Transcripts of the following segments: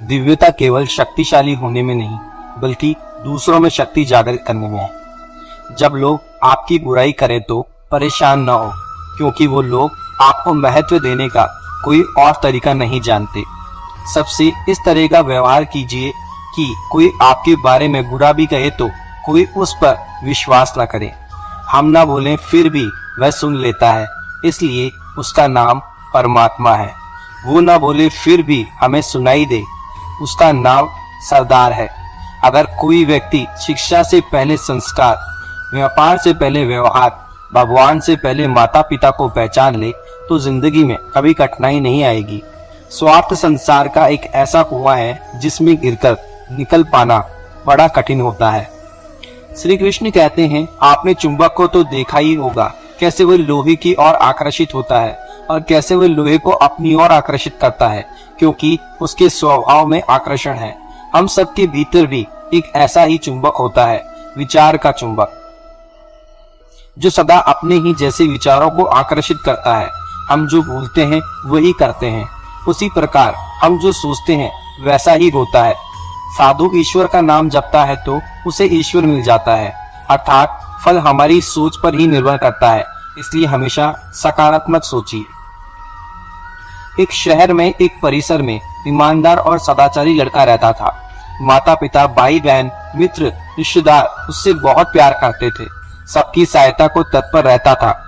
दिव्यता केवल शक्तिशाली होने में नहीं, बल्कि दूसरों में शक्ति जागृत करने में है। जब लोग आपकी बुराई करें तो परेशान न हो, क्योंकि वो लोग आपको महत्व देने का कोई और तरीका नहीं जानते। सबसे इस तरह का व्यवहार कीजिए कि कोई आपके बारे में बुरा भी कहे तो कोई उस पर विश्वास न करे। हम ना बोलें फिर भी वह सुन लेता है, इसलिए उसका नाम परमात्मा है। वो ना बोले फिर भी हमें सुनाई दे, उसका नाम सरदार है। अगर कोई व्यक्ति शिक्षा से पहले संस्कार, व्यापार से पहले व्यवहार, भगवान से पहले माता पिता को पहचान ले तो जिंदगी में कभी कठिनाई नहीं आएगी। स्वार्थ संसार का एक ऐसा कुआं है जिसमें गिरकर निकल पाना बड़ा कठिन होता है। श्री कृष्ण कहते हैं, आपने चुंबक को तो देखा ही होगा, कैसे वह लोहे की ओर आकर्षित होता है और कैसे वह लोहे को अपनी ओर आकर्षित करता है, क्योंकि उसके स्वभाव में आकर्षण है। हम सबके भीतर भी एक ऐसा ही चुंबक होता है, विचार का चुंबक, जो सदा अपने ही जैसे विचारों को आकर्षित करता है। हम जो बोलते हैं वही करते हैं, उसी प्रकार हम जो सोचते हैं वैसा ही होता है। साधु ईश्वर का नाम जपता है तो उसे ईश्वर मिल जाता है, अर्थात फल हमारी सोच पर ही निर्भर करता है। इसलिए हमेशा सकारात्मक सोचिए। एक शहर में एक परिसर में ईमानदार और सदाचारी लड़का रहता था। माता पिता, भाई बहन, मित्र, रिश्तेदार उससे बहुत प्यार करते थे, सबकी सहायता को तत्पर रहता था।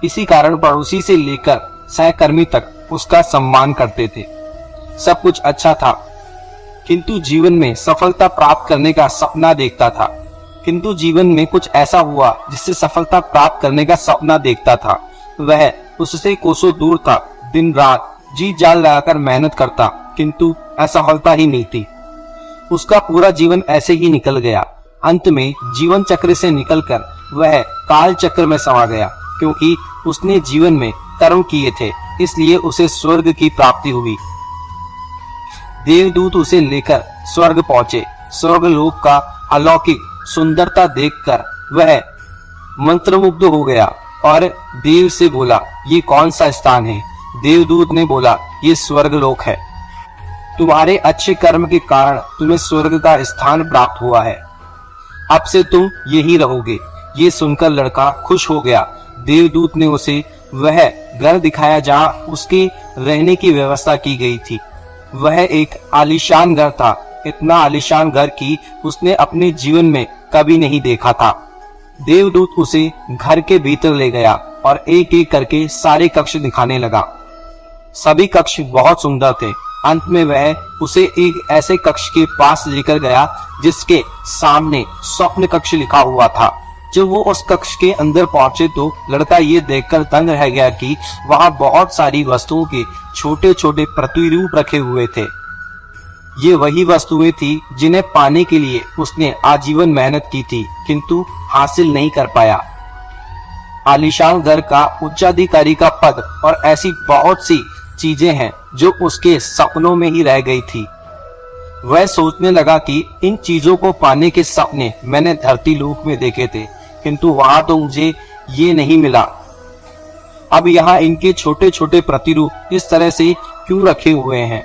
इसी कारण पड़ोसी से लेकर सहकर्मी तक उसका सम्मान करते थे। सब कुछ अच्छा था, किंतु जीवन में सफलता प्राप्त करने का सपना देखता था। किंतु जीवन में कुछ ऐसा हुआ जिससे सफलता प्राप्त करने का सपना देखता था, वह उससे कोसों दूर था। दिन रात जी जान लगाकर मेहनत करता, किंतु असफलता ही नहीं थी। उसका पूरा जीवन ऐसे ही निकल गया। अंत में जीवन चक्र से निकलकर वह काल चक्र में समा गया, क्योंकि उसने जीवन में कर्म किए थे, इसलिए उसे स्वर्ग की प्राप्ति हुई। देवदूत उसे लेकर स्वर्ग पहुंचे। स्वर्गलोक का अलौकिक सुंदरता देखकर वह मंत्रमुग्ध हो गया और देव से बोला, ये कौन सा स्थान है? देवदूत ने बोला, ये स्वर्गलोक है। तुम्हारे अच्छे कर्म के कारण तुम्हें स्वर्ग का स्थान प्राप्त हुआ है, अब से तुम यही रहोगे। ये सुनकर लड़का खुश हो गया। देवदूत ने उसे वह घर दिखाया जहां उसके रहने की व्यवस्था की गई थी। वह एक आलीशान घर था, इतना आलीशान घर कि उसने अपने जीवन में कभी नहीं देखा था। देवदूत उसे घर के भीतर ले गया और एक एक करके सारे कक्ष दिखाने लगा। सभी कक्ष बहुत सुंदर थे। अंत में वह उसे एक ऐसे कक्ष के पास लेकर गया जिसके सामने स्वप्न कक्ष लिखा हुआ था। जब वो उस कक्ष के अंदर पहुंचे तो लड़का ये देखकर दंग रह गया कि वहां बहुत सारी वस्तुओं के छोटे छोटे प्रतिरूप रखे हुए थे। ये वही वस्तुएं थी जिन्हें पाने के लिए उसने आजीवन मेहनत की थी, किंतु हासिल नहीं कर पाया। आलीशान घर का उच्चाधिकारी का पद और ऐसी बहुत सी चीजें हैं जो उसके सपनों में ही रह गई थी। वह सोचने लगा कि इन चीजों को पाने के सपने मैंने धरती लोक में देखे थे, किंतु वहां तो मुझे ये नहीं मिला। अब यहाँ इनके छोटे छोटे प्रतिरूप इस तरह से क्यों रखे हुए हैं?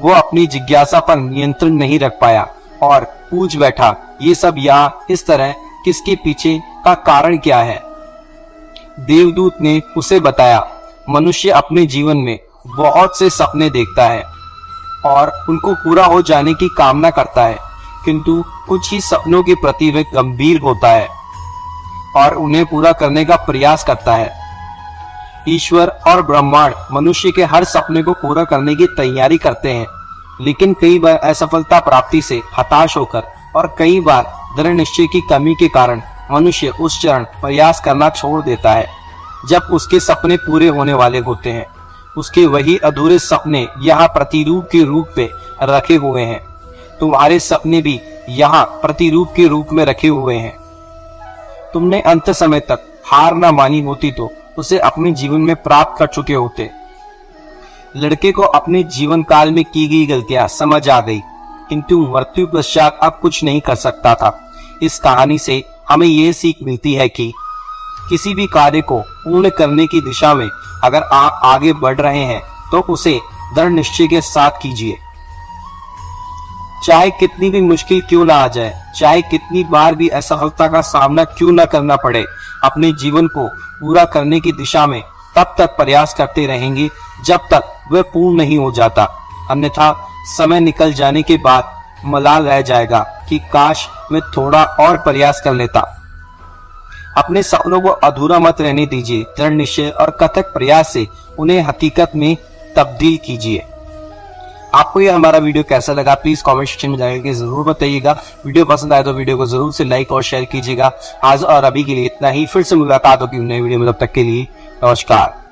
वो अपनी जिज्ञासा पर नियंत्रण नहीं रख पाया और पूछ बैठा, ये सब यहाँ इस तरह किसके पीछे का कारण क्या है? देवदूत ने उसे बताया, मनुष्य अपने जीवन में बहुत से सपने देखता है और उनको पूरा हो जाने की कामना करता है, किंतु कुछ ही सपनों के प्रति वह गंभीर होता है और उन्हें पूरा करने का प्रयास करता है। ईश्वर और ब्रह्मांड मनुष्य के हर सपने को पूरा करने की तैयारी करते हैं, लेकिन कई बार असफलता प्राप्ति से हताश होकर और कई बार दृढ़ निश्चय की कमी के कारण मनुष्य उस चरण प्रयास करना छोड़ देता है जब उसके सपने पूरे होने वाले होते हैं। उसके वही अधूरे सपने यहाँ प्रतिरूप के रूप में रखे हुए हैं। तुम्हारे सपने भी यहाँ प्रतिरूप के रूप में रखे हुए हैं। तुमने अंत समय तक हार न मानी होती तो उसे अपने जीवन में प्राप्त कर चुके होते। लड़के को अपने जीवन काल में की गई गलतियां समझ आ गई, किंतु मृत्यु पश्चात अब कुछ नहीं कर सकता था। इस कहानी से हमें ये सीख मिलती है कि किसी भी कार्य को पूर्ण करने की दिशा में अगर आप आगे बढ़ रहे हैं तो उसे दृढ़ निश्चय के साथ कीजिए। चाहे कितनी भी मुश्किल क्यों ना आ जाए, चाहे कितनी बार भी असफलता का सामना क्यों ना करना पड़े, अपने जीवन को पूरा करने की दिशा में तब तक प्रयास करते रहेंगे जब तक वह पूर्ण नहीं हो जाता। अन्यथा समय निकल जाने के बाद मलाल रह जाएगा कि काश मैं थोड़ा और प्रयास कर लेता। अपने सपनों को अधूरा मत रहने दीजिए। दृढ़ निश्चय और कथक प्रयास से उन्हें हकीकत में तब्दील कीजिए। आपको ये हमारा वीडियो कैसा लगा प्लीज कमेंट सेक्शन में जाकर जरूर बताइएगा। वीडियो पसंद आए तो वीडियो को जरूर से लाइक और शेयर कीजिएगा। आज और अभी के लिए इतना ही, फिर से मुलाकात होगी नई वीडियो में, तब तक के लिए नमस्कार।